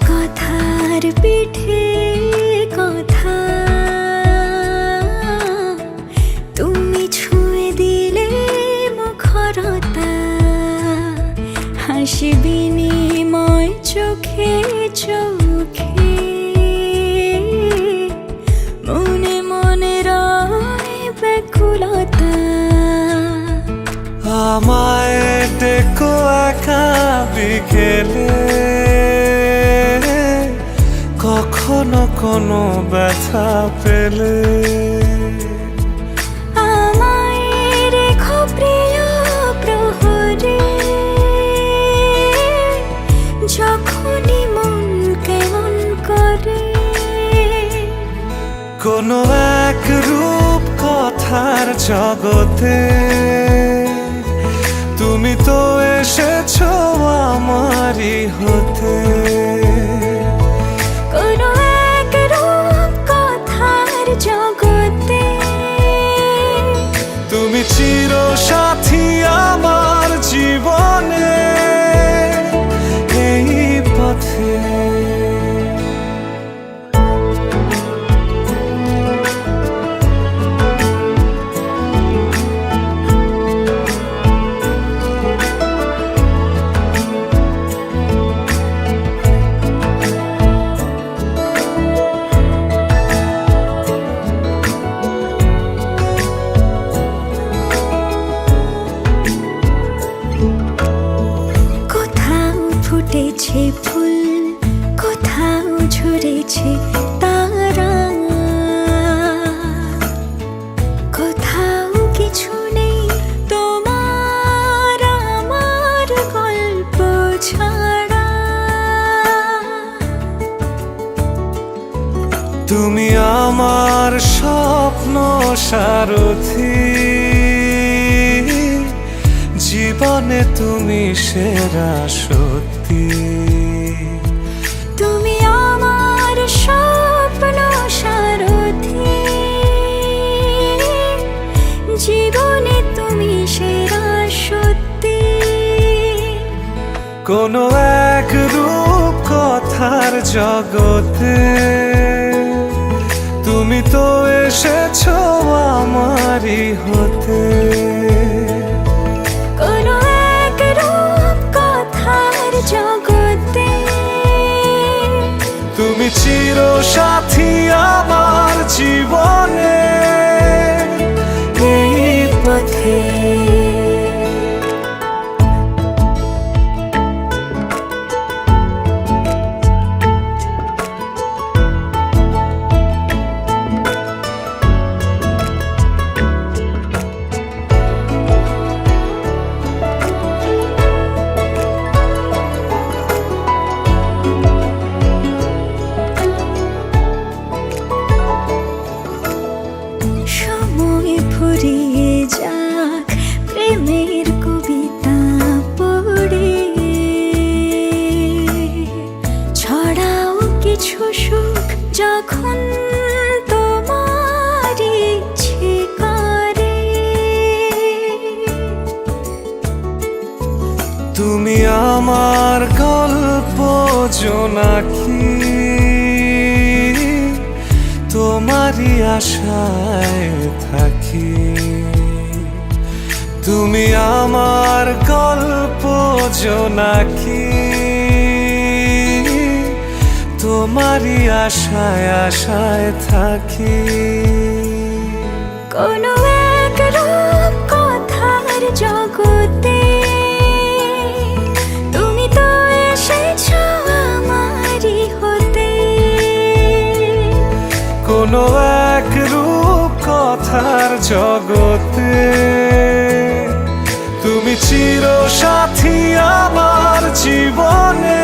কথার পিঠে কথা, তুমি ছুঁয়ে দিলে মুখরতা, হাসি বিনিময় চোখে চোখে, মনে মনে রয় ব্যাকুলতা। আমায় ডেকো একা বিকেলে, কখনো কোনো ব্যথা পেলে। আমায় রেখো প্রিয় প্রহরে, যখনই মন কেমন করে। কোনো এক রূপ কথার জগতে তুমি তো এসেছো আমারই হতে। কোনো এক রূপ কথার জগতে তুমি চিরসাথী আমার জীবনে, এই পথে। ফুটেছে ফুল, কোথাও ঝরেছে তারা, কোথাও কিছু নেই তোমার আমার গল্প ছাড়া। তুমি আমার স্বপ্ন সারথি, জীবনে তুমি সেরা সত্যি। তুমি আমার স্বপ্ন সারথি, জীবনে তুমি সেরা সত্যি। কোনো এক রূপ কথার জগতে তুমি তো এসেছো আমারই হতে। কোনো এক রূপ কথার জগতে তুমি চিরসাথী আমার জীবনে, এই পথে। সময় ফুরিয়ে যাক প্রেমের কবিতা পড়ে, ছড়াও কিছু সুখ যখন তোমার ইচ্ছে করে। তুমি আমার গল্প জোনাকি, তোমারই আশায় থাকি। তুমি আমার গল্প জোনাকি, তোমারই আশায় আশায় থাকি। কোনো এক রূপ কথার জগতে তুমি তো এসেছো আমারই হতে। কোনো এক রূপ কথার জগতে তুমি চিরসাথী আমার জীবনে।